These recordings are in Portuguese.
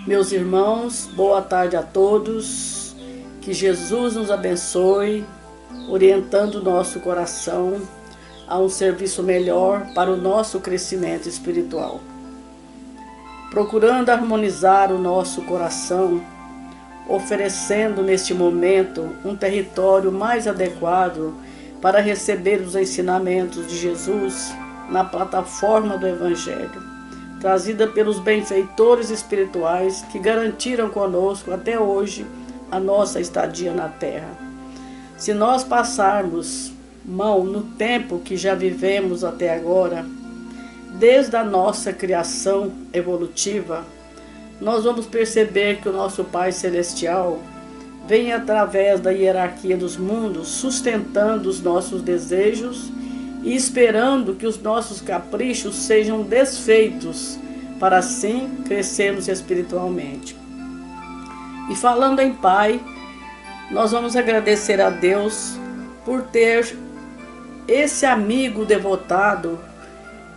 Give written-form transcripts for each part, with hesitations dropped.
Meus irmãos, boa tarde a todos. Que Jesus nos abençoe, orientando o nosso coração a um serviço melhor para o nosso crescimento espiritual. Procurando harmonizar o nosso coração, oferecendo neste momento um território mais adequado para receber os ensinamentos de Jesus na plataforma do Evangelho, trazida pelos benfeitores espirituais que garantiram conosco até hoje a nossa estadia na Terra. Se nós passarmos mão no tempo que já vivemos até agora, desde a nossa criação evolutiva, nós vamos perceber que o nosso Pai Celestial vem através da hierarquia dos mundos, sustentando os nossos desejos e esperando que os nossos caprichos sejam desfeitos, para assim crescermos espiritualmente. E falando em Pai, nós vamos agradecer a Deus por ter esse amigo devotado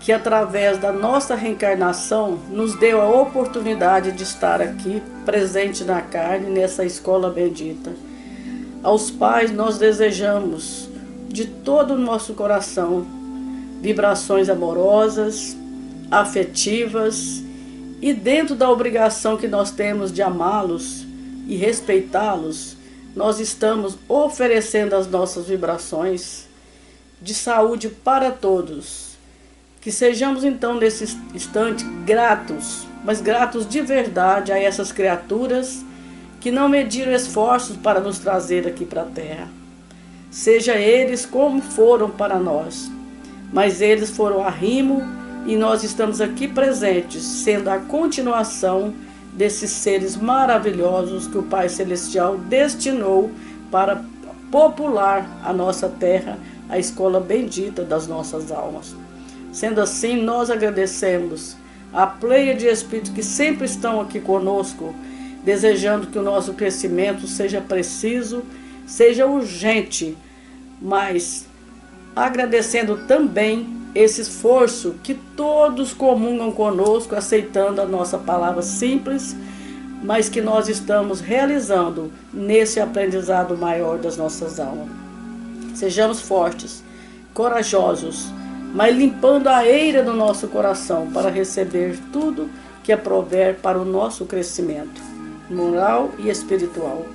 que através da nossa reencarnação nos deu a oportunidade de estar aqui presente na carne, nessa escola bendita. Aos pais nós desejamos de todo o nosso coração vibrações amorosas, afetivas, e dentro da obrigação que nós temos de amá-los e respeitá-los, nós estamos oferecendo as nossas vibrações de saúde para todos. Que sejamos então nesse instante gratos, mas gratos de verdade a essas criaturas que não mediram esforços para nos trazer aqui para a Terra. Seja eles como foram para nós, mas eles foram arrimo e nós estamos aqui presentes, sendo a continuação desses seres maravilhosos que o Pai Celestial destinou para popular a nossa terra, a escola bendita das nossas almas. Sendo assim, nós agradecemos a pleia de espíritos que sempre estão aqui conosco, desejando que o nosso crescimento seja preciso, seja urgente, mas agradecendo também esse esforço que todos comungam conosco, aceitando a nossa palavra simples, mas que nós estamos realizando nesse aprendizado maior das nossas almas. Sejamos fortes, corajosos, mas limpando a eira do nosso coração para receber tudo que aprover para o nosso crescimento moral e espiritual.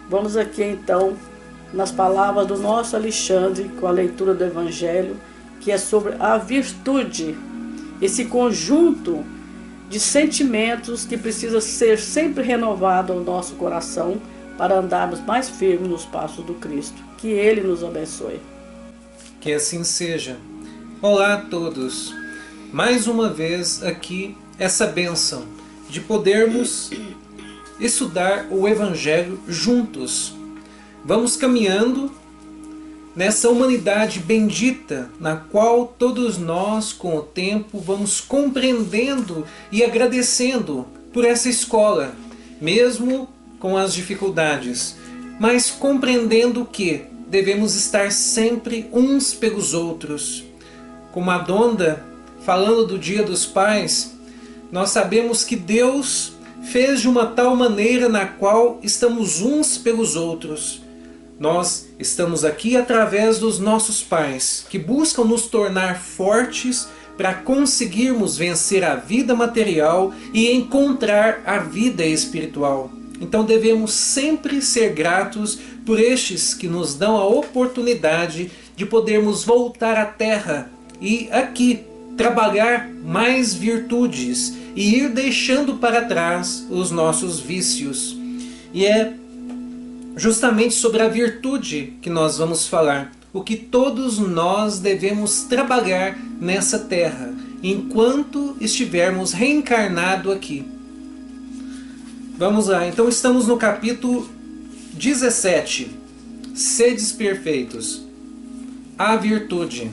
Vamos aqui então nas palavras do nosso Alexandre com a leitura do Evangelho, que é sobre a virtude, esse conjunto de sentimentos que precisa ser sempre renovado ao nosso coração para andarmos mais firmes nos passos do Cristo. Que Ele nos abençoe. Que assim seja. Olá a todos. Mais uma vez aqui essa bênção de podermos estudar o Evangelho juntos. Vamos caminhando nessa humanidade bendita na qual todos nós, com o tempo, vamos compreendendo e agradecendo por essa escola, mesmo com as dificuldades, mas compreendendo que devemos estar sempre uns pelos outros. Como a Donda, falando do Dia dos Pais, nós sabemos que Deus fez de uma tal maneira na qual estamos uns pelos outros. Nós estamos aqui através dos nossos pais, que buscam nos tornar fortes para conseguirmos vencer a vida material e encontrar a vida espiritual. Então devemos sempre ser gratos por estes que nos dão a oportunidade de podermos voltar à Terra e aqui trabalhar mais virtudes e ir deixando para trás os nossos vícios. E é justamente sobre a virtude que nós vamos falar, o que todos nós devemos trabalhar nessa terra, enquanto estivermos reencarnados aqui. Vamos lá, então estamos no capítulo 17, Sedes perfeitos. A virtude.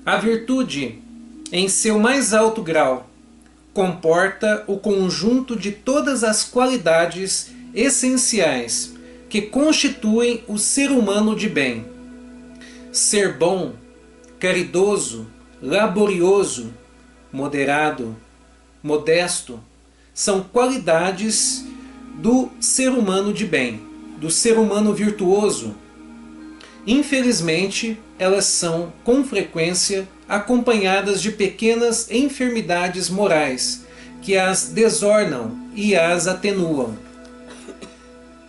A virtude, em seu mais alto grau, comporta o conjunto de todas as qualidades essenciais que constituem o ser humano de bem. Ser bom, caridoso, laborioso, moderado, modesto, são qualidades do ser humano de bem, do ser humano virtuoso. Infelizmente, elas são, com frequência, acompanhadas de pequenas enfermidades morais, que as desornam e as atenuam.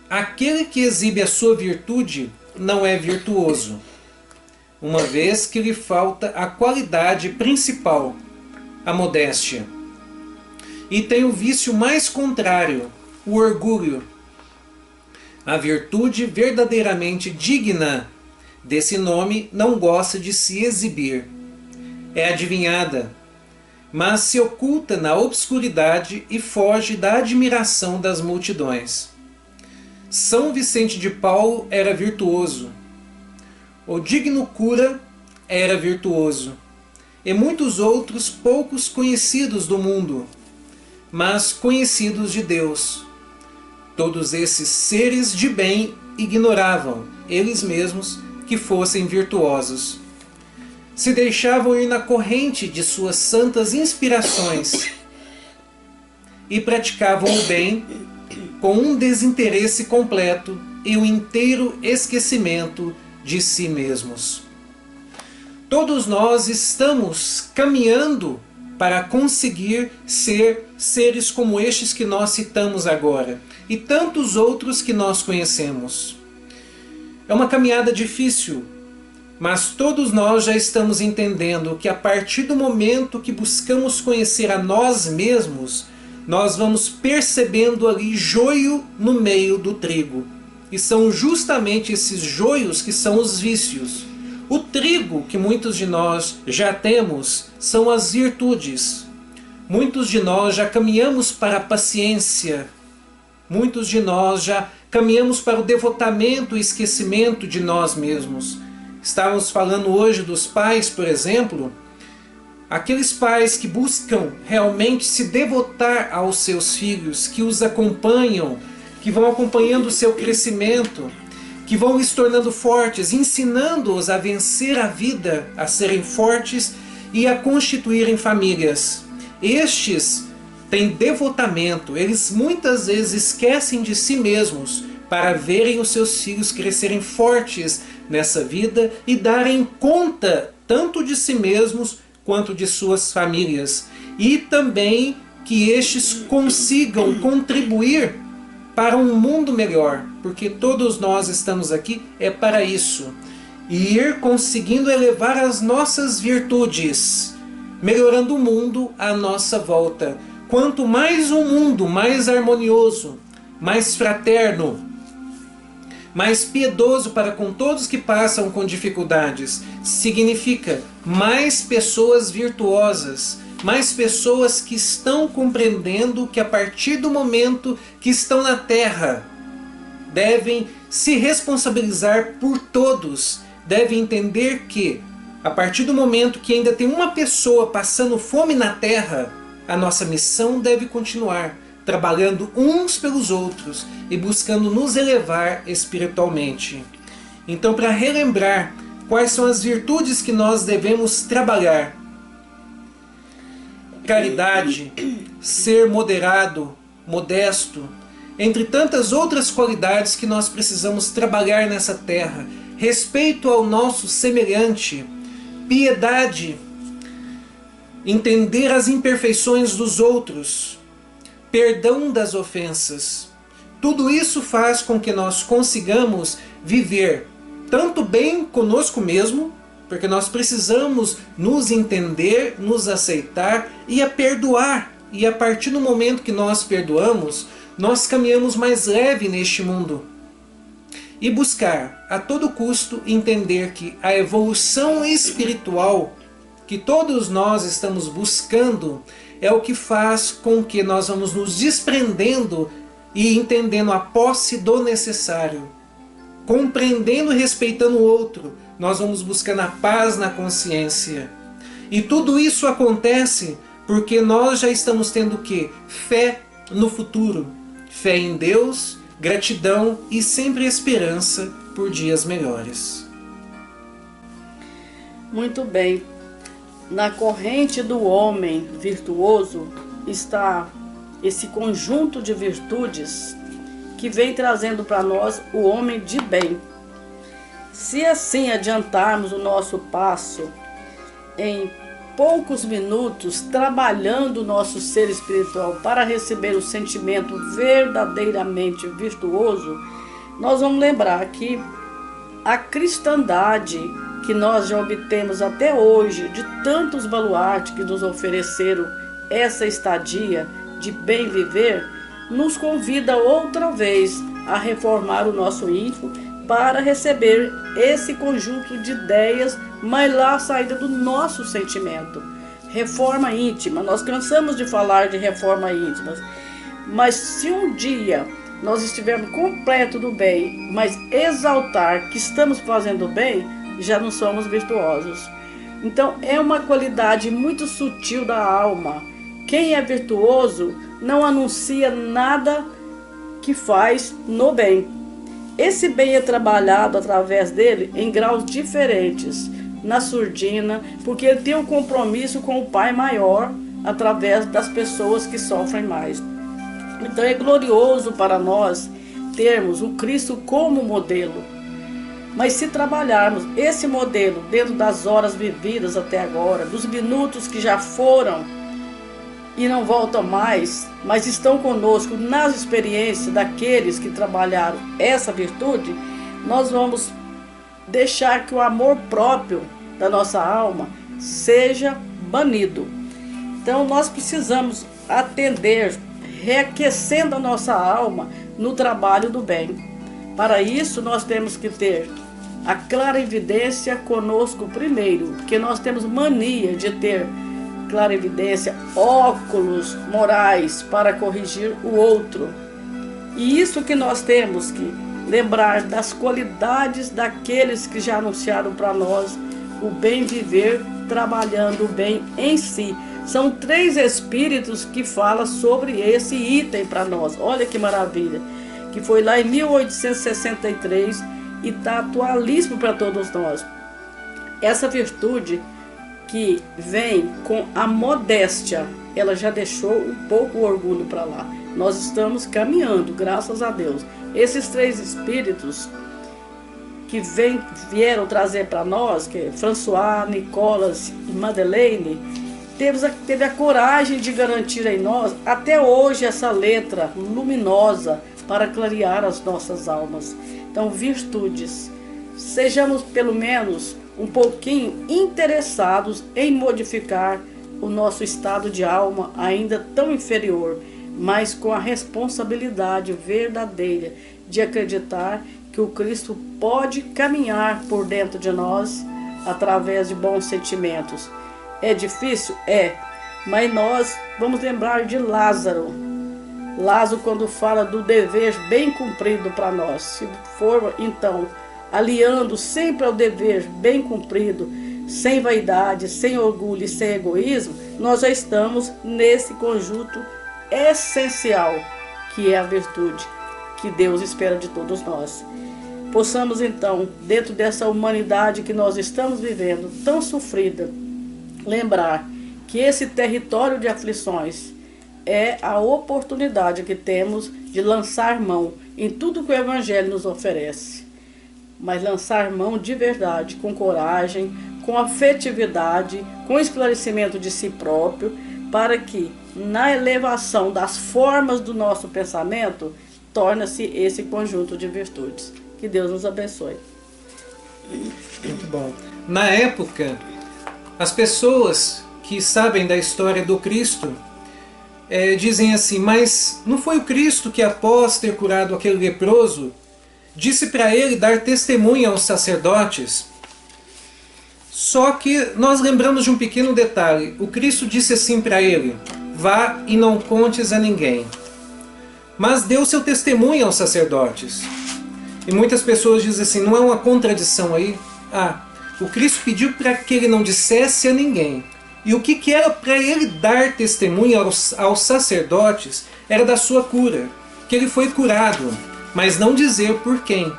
Aquele que exibe a sua virtude não é virtuoso, uma vez que lhe falta a qualidade principal, a modéstia. E tem o vício mais contrário, o orgulho. A virtude verdadeiramente digna desse nome não gosta de se exibir. É adivinhada, mas se oculta na obscuridade e foge da admiração das multidões. São Vicente de Paulo era virtuoso. O digno cura era virtuoso. E muitos outros poucos conhecidos do mundo, mas conhecidos de Deus. Todos esses seres de bem ignoravam, eles mesmos, que fossem virtuosos. Se deixavam ir na corrente de suas santas inspirações e praticavam o bem com um desinteresse completo e um inteiro esquecimento de si mesmos. Todos nós estamos caminhando para conseguir ser seres como estes que nós citamos agora e tantos outros que nós conhecemos. É uma caminhada difícil, mas todos nós já estamos entendendo que a partir do momento que buscamos conhecer a nós mesmos, nós vamos percebendo ali joio no meio do trigo. E são justamente esses joios que são os vícios. O trigo que muitos de nós já temos são as virtudes. Muitos de nós já caminhamos para a paciência. Muitos de nós já caminhamos para o devotamento e esquecimento de nós mesmos. Estávamos falando hoje dos pais, por exemplo. Aqueles pais que buscam realmente se devotar aos seus filhos, que os acompanham, que vão acompanhando o seu crescimento, que vão os tornando fortes, ensinando-os a vencer a vida, a serem fortes e a constituírem famílias. Estes têm devotamento, eles muitas vezes esquecem de si mesmos para verem os seus filhos crescerem fortes nessa vida e darem conta tanto de si mesmos quanto de suas famílias. E também que estes consigam contribuir para um mundo melhor, porque todos nós estamos aqui é para isso. E ir conseguindo elevar as nossas virtudes, melhorando o mundo à nossa volta. Quanto mais um mundo mais harmonioso, mais fraterno, mais piedoso para com todos que passam com dificuldades, significa mais pessoas virtuosas, mais pessoas que estão compreendendo que a partir do momento que estão na Terra, devem se responsabilizar por todos, devem entender que a partir do momento que ainda tem uma pessoa passando fome na Terra, a nossa missão deve continuar, trabalhando uns pelos outros e buscando nos elevar espiritualmente. Então, para relembrar quais são as virtudes que nós devemos trabalhar: caridade, ser moderado, modesto, entre tantas outras qualidades que nós precisamos trabalhar nessa terra, respeito ao nosso semelhante, piedade, entender as imperfeições dos outros, perdão das ofensas. Tudo isso faz com que nós consigamos viver tanto bem conosco mesmo, porque nós precisamos nos entender, nos aceitar e a perdoar. E a partir do momento que nós perdoamos, nós caminhamos mais leve neste mundo. E buscar a todo custo entender que a evolução espiritual que todos nós estamos buscando é o que faz com que nós vamos nos desprendendo e entendendo a posse do necessário. Compreendendo e respeitando o outro, nós vamos buscando a paz na consciência. E tudo isso acontece porque nós já estamos tendo o quê? Fé no futuro. Fé em Deus, gratidão e sempre esperança por dias melhores. Muito bem. Na corrente do homem virtuoso está esse conjunto de virtudes que vem trazendo para nós o homem de bem. Se assim adiantarmos o nosso passo em poucos minutos, trabalhando o nosso ser espiritual para receber o sentimento verdadeiramente virtuoso, nós vamos lembrar que a cristandade que nós já obtemos até hoje, de tantos baluartes que nos ofereceram essa estadia de bem viver, nos convida outra vez a reformar o nosso íntimo para receber esse conjunto de ideias, mas lá a saída do nosso sentimento. Reforma íntima. Nós cansamos de falar de reforma íntima, mas se um dia nós estivermos completo do bem, mas exaltar que estamos fazendo bem, já não somos virtuosos. Então é uma qualidade muito sutil da alma. Quem é virtuoso não anuncia nada que faz no bem. Esse bem é trabalhado através dele em graus diferentes, na surdina, porque ele tem um compromisso com o Pai maior através das pessoas que sofrem mais. Então é glorioso para nós termos o Cristo como modelo. Mas se trabalharmos esse modelo dentro das horas vividas até agora, dos minutos que já foram e não voltam mais, mas estão conosco nas experiências daqueles que trabalharam essa virtude, nós vamos deixar que o amor próprio da nossa alma seja banido. Então nós precisamos atender, reaquecendo a nossa alma no trabalho do bem. Para isso nós temos que ter a clara evidência conosco primeiro, porque nós temos mania de ter clarividência, óculos morais para corrigir o outro. E isso que nós temos que lembrar das qualidades daqueles que já anunciaram para nós o bem viver, trabalhando o bem em si. São 3 espíritos que falam sobre esse item para nós. Olha que maravilha, que foi lá em 1863 e está atualíssimo para todos nós. Essa virtude que vem com a modéstia, ela já deixou um pouco o orgulho para lá. Nós estamos caminhando, graças a Deus. Esses 3 espíritos que vieram trazer para nós, que é François, Nicolas e Madeleine, teve a coragem de garantir em nós, até hoje, essa letra luminosa para clarear as nossas almas. Então, virtudes. Sejamos pelo menos um pouquinho interessados em modificar o nosso estado de alma ainda tão inferior, mas com a responsabilidade verdadeira de acreditar que o Cristo pode caminhar por dentro de nós através de bons sentimentos. É difícil? É, mas nós vamos lembrar de Lázaro. Lázaro, quando fala do dever bem cumprido para nós, se for então aliando sempre ao dever bem cumprido, sem vaidade, sem orgulho e sem egoísmo, nós já estamos nesse conjunto essencial que é a virtude que Deus espera de todos nós. Possamos então, dentro dessa humanidade que nós estamos vivendo, tão sofrida, lembrar que esse território de aflições é a oportunidade que temos de lançar mão em tudo que o Evangelho nos oferece. Mas lançar mão de verdade, com coragem, com afetividade, com esclarecimento de si próprio, para que na elevação das formas do nosso pensamento, torne-se esse conjunto de virtudes. Que Deus nos abençoe. Muito bom. Na época, as pessoas que sabem da história do Cristo dizem assim, mas não foi o Cristo que, após ter curado aquele leproso, disse para ele dar testemunha aos sacerdotes? Só que nós lembramos de um pequeno detalhe. O Cristo disse assim para ele, vá e não contes a ninguém. Mas deu seu testemunho aos sacerdotes. E muitas pessoas dizem assim, não é uma contradição aí? O Cristo pediu para que ele não dissesse a ninguém. E o que era para ele dar testemunho aos sacerdotes era da sua cura, que ele foi curado, mas não dizer por quem.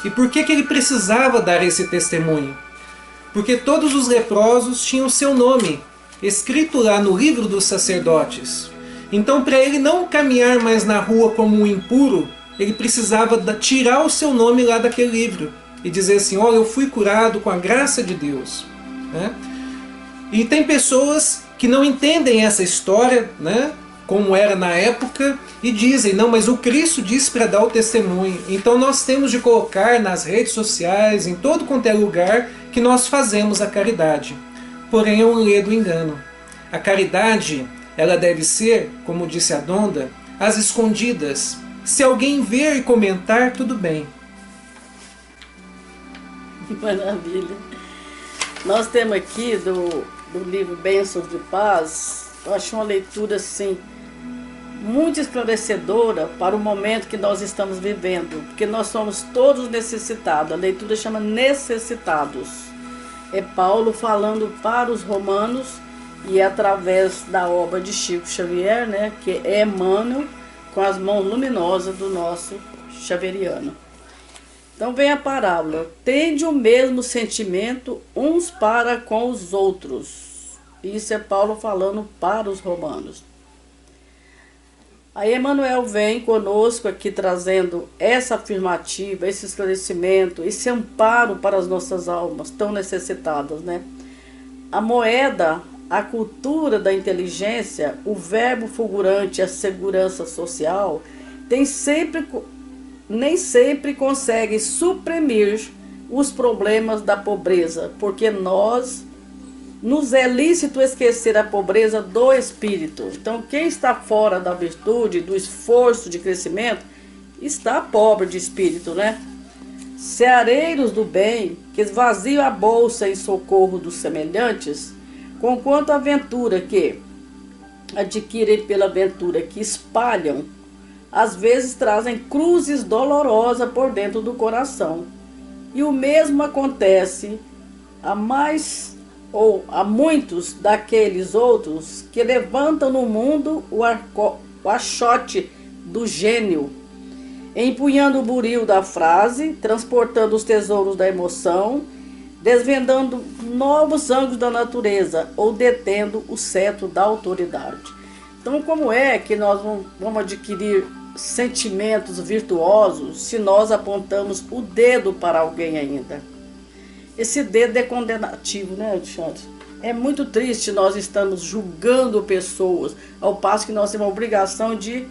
E por que ele precisava dar esse testemunho? Porque todos os leprosos tinham seu nome escrito lá no livro dos sacerdotes. Então, para ele não caminhar mais na rua como um impuro, ele precisava tirar o seu nome lá daquele livro e dizer assim: olha, eu fui curado com a graça de Deus, né? E tem pessoas que não entendem essa história, né, como era na época, e dizem: não, mas o Cristo disse para dar o testemunho. Então nós temos de colocar nas redes sociais, em todo quanto é lugar, que nós fazemos a caridade. Porém é um ledo engano. A caridade, ela deve ser, como disse a Donda, às escondidas. Se alguém ver e comentar, tudo bem. Maravilha. Nós temos aqui do livro Bênçãos de Paz, eu acho uma leitura assim muito esclarecedora para o momento que nós estamos vivendo, porque nós somos todos necessitados. A leitura chama Necessitados. É Paulo falando para os romanos, e é através da obra de Chico Xavier, né, que é Emmanuel, com as mãos luminosas do nosso xaveriano. Então vem a parábola: tende o mesmo sentimento uns para com os outros. Isso é Paulo falando para os romanos. Aí Emmanuel vem conosco aqui trazendo essa afirmativa, esse esclarecimento, esse amparo para as nossas almas tão necessitadas, né? A moeda, a cultura da inteligência, o verbo fulgurante, a segurança social, nem sempre consegue suprimir os problemas da pobreza, porque nos é lícito esquecer a pobreza do espírito. Então, quem está fora da virtude, do esforço de crescimento, está pobre de espírito, né? Ceareiros do bem, que esvaziam a bolsa em socorro dos semelhantes, conquanto a aventura que adquirem pela aventura que espalham, às vezes trazem cruzes dolorosas por dentro do coração. E o mesmo acontece a muitos daqueles outros que levantam no mundo o achote do gênio, empunhando o buril da frase, transportando os tesouros da emoção, desvendando novos ângulos da natureza ou detendo o cetro da autoridade. Então, como é que nós vamos adquirir sentimentos virtuosos se nós apontamos o dedo para alguém ainda? Esse dedo é condenativo, né, Alexandre? É muito triste nós estamos julgando pessoas, ao passo que nós temos a obrigação de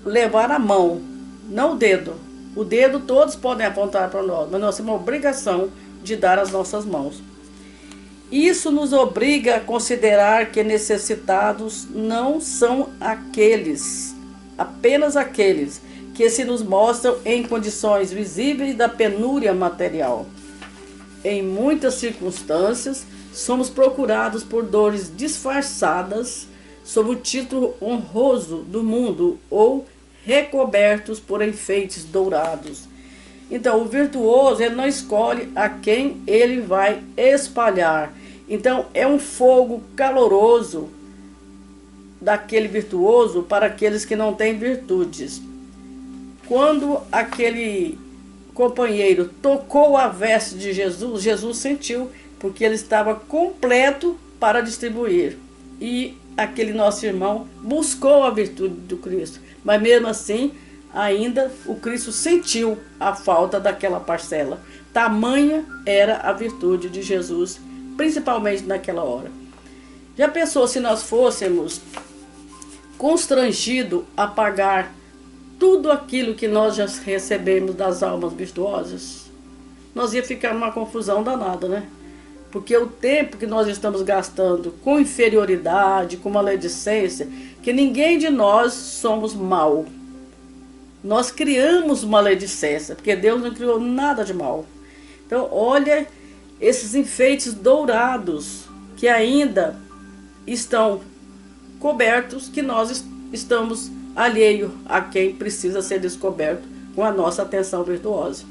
levar a mão, não o dedo. O dedo todos podem apontar para nós, mas nós temos a obrigação de dar as nossas mãos. Isso nos obriga a considerar que necessitados não são apenas aqueles que se nos mostram em condições visíveis da penúria material. Em muitas circunstâncias, somos procurados por dores disfarçadas sob o título honroso do mundo ou recobertos por enfeites dourados. Então, o virtuoso, ele não escolhe a quem ele vai espalhar. Então, é um fogo caloroso daquele virtuoso para aqueles que não têm virtudes. Quando aquele companheiro tocou a veste de Jesus, Jesus sentiu, porque ele estava completo para distribuir. E aquele nosso irmão buscou a virtude do Cristo, mas mesmo assim, ainda o Cristo sentiu a falta daquela parcela. Tamanha era a virtude de Jesus, principalmente naquela hora. Já pensou se nós fôssemos constrangidos a pagar tudo aquilo que nós já recebemos das almas virtuosas? Nós ia ficar numa confusão danada, né? Porque o tempo que nós estamos gastando com inferioridade, com maledicência, que ninguém de nós somos mal. Nós criamos maledicência, porque Deus não criou nada de mal. Então, olha esses enfeites dourados que ainda estão cobertos, que nós estamos alheio a quem precisa ser descoberto com a nossa atenção virtuosa.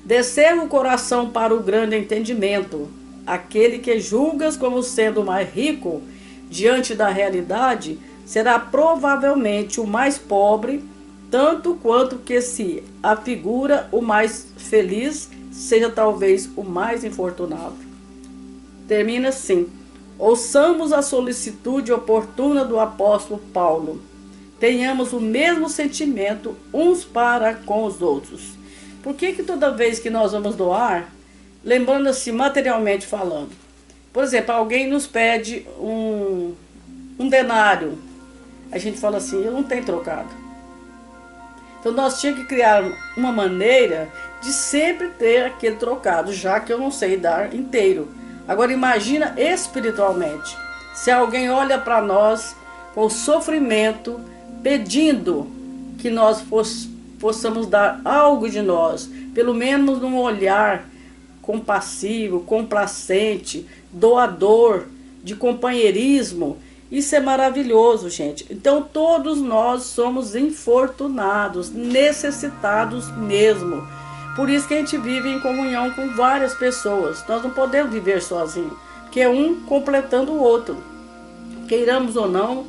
Descer o coração para o grande entendimento, aquele que julgas como sendo mais rico diante da realidade, será provavelmente o mais pobre, tanto quanto que se afigura o mais feliz, seja talvez o mais infortunado. Termina assim: Ouçamos a solicitude oportuna do apóstolo Paulo. Tenhamos o mesmo sentimento uns para com os outros. Por que toda vez que nós vamos doar, lembrando assim, materialmente falando, por exemplo, alguém nos pede um denário, a gente fala assim, eu não tenho trocado. Então nós tínhamos que criar uma maneira de sempre ter aquele trocado, já que eu não sei dar inteiro. Agora imagina espiritualmente, se alguém olha para nós com sofrimento, pedindo que nós possamos dar algo de nós, pelo menos num olhar compassivo, complacente, doador, de companheirismo. Isso é maravilhoso, gente. Então todos nós somos infortunados, necessitados mesmo. Por isso que a gente vive em comunhão com várias pessoas. Nós não podemos viver sozinhos, porque é um completando o outro. Queiramos ou não,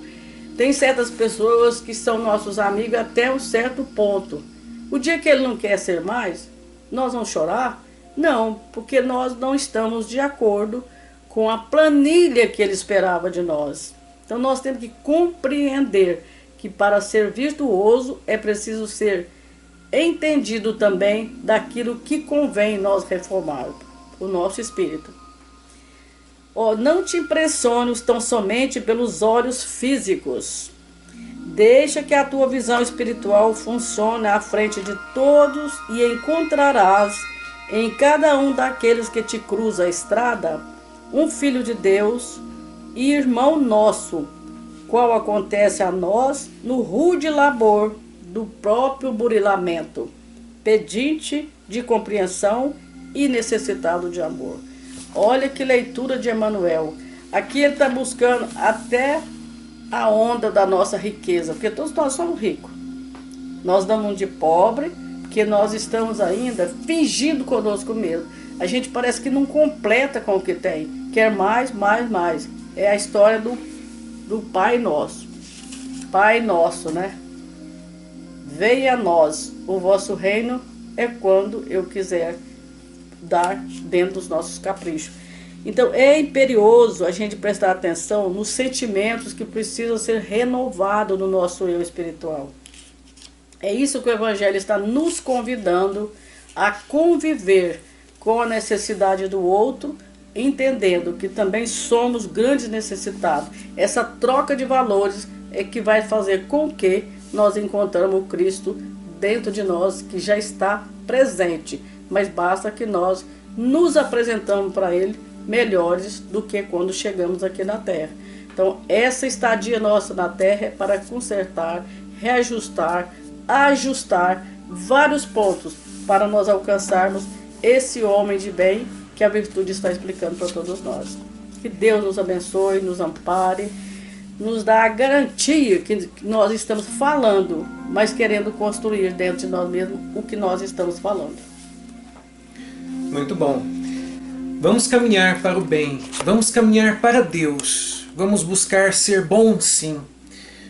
tem certas pessoas que são nossos amigos até um certo ponto. O dia que ele não quer ser mais, nós vamos chorar? Não, porque nós não estamos de acordo com a planilha que ele esperava de nós. Então nós temos que compreender que para ser virtuoso é preciso ser entendido também daquilo que convém nós reformar, o nosso espírito. Não te impressiones tão somente pelos olhos físicos. Deixa que a tua visão espiritual funcione à frente de todos e encontrarás em cada um daqueles que te cruza a estrada um filho de Deus e irmão nosso, qual acontece a nós no rude labor do próprio burilamento, pedinte de compreensão e necessitado de amor. Olha que leitura de Emmanuel. Aqui ele está buscando até a onda da nossa riqueza, porque todos nós somos ricos. Nós damos de pobre, porque nós estamos ainda fingindo conosco mesmo. A gente parece que não completa com o que tem, quer mais, mais, mais. É a história do Pai Nosso. Pai Nosso, né? Venha a nós o vosso reino é quando eu quiser dar dentro dos nossos caprichos. Então é imperioso a gente prestar atenção nos sentimentos que precisam ser renovados no nosso eu espiritual. É isso que o Evangelho está nos convidando a conviver com a necessidade do outro, entendendo que também somos grandes necessitados. Essa troca de valores é que vai fazer com que nós encontramos o Cristo dentro de nós, que já está presente, mas basta que nós nos apresentamos para Ele melhores do que quando chegamos aqui na Terra. Então essa estadia nossa na Terra é para consertar, reajustar, ajustar vários pontos para nós alcançarmos esse homem de bem que a virtude está explicando para todos nós. Que Deus nos abençoe, nos ampare, nos dá a garantia que nós estamos falando, mas querendo construir dentro de nós mesmos o que nós estamos falando. Muito bom. Vamos caminhar para o bem, vamos caminhar para Deus, vamos buscar ser bons sim,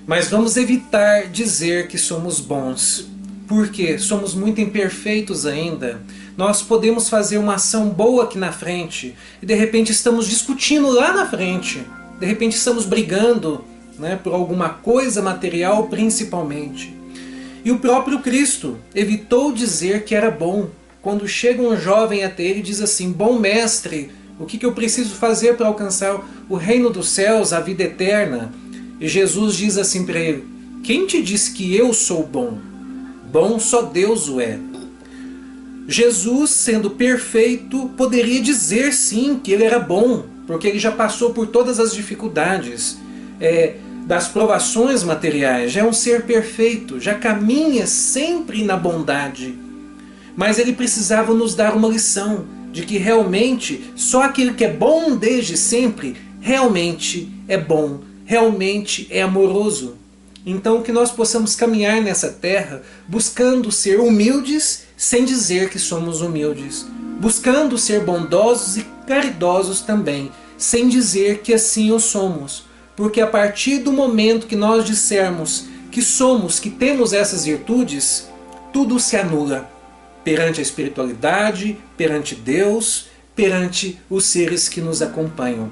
mas vamos evitar dizer que somos bons, porque somos muito imperfeitos ainda. Nós podemos fazer uma ação boa aqui na frente e de repente estamos discutindo lá na frente, de repente estamos brigando, né, por alguma coisa material principalmente. E o próprio Cristo evitou dizer que era bom. Quando chega um jovem até ele e diz assim: bom mestre, o que eu preciso fazer para alcançar o reino dos céus, a vida eterna? E Jesus diz assim para ele: quem te diz que eu sou bom? Bom só Deus o é. Jesus, sendo perfeito, poderia dizer sim que ele era bom, porque ele já passou por todas as dificuldades das provações materiais, já é um ser perfeito, já caminha sempre na bondade. Mas ele precisava nos dar uma lição de que realmente só aquele que é bom desde sempre realmente é bom, realmente é amoroso. Então que nós possamos caminhar nessa terra buscando ser humildes sem dizer que somos humildes, buscando ser bondosos e caridosos também, sem dizer que assim o somos. Porque a partir do momento que nós dissermos que somos, que temos essas virtudes, tudo se anula perante a espiritualidade, perante Deus, perante os seres que nos acompanham.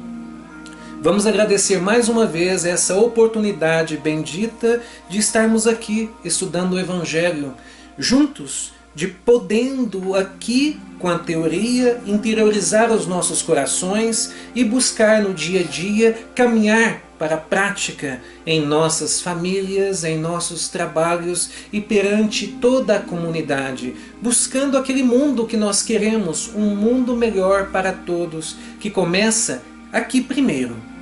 Vamos agradecer mais uma vez essa oportunidade bendita de estarmos aqui estudando o Evangelho, juntos, de podendo aqui, com a teoria, interiorizar os nossos corações e buscar no dia a dia caminhar para a prática em nossas famílias, em nossos trabalhos e perante toda a comunidade, buscando aquele mundo que nós queremos, um mundo melhor para todos, que começa aqui primeiro,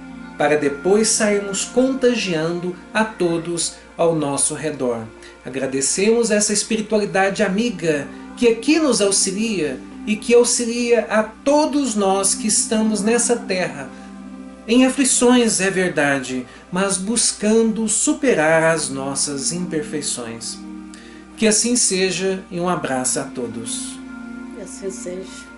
para depois sairmos contagiando a todos ao nosso redor. Agradecemos essa espiritualidade amiga que aqui nos auxilia e que auxilia a todos nós que estamos nessa terra, em aflições, é verdade, mas buscando superar as nossas imperfeições. Que assim seja e um abraço a todos. Que assim seja.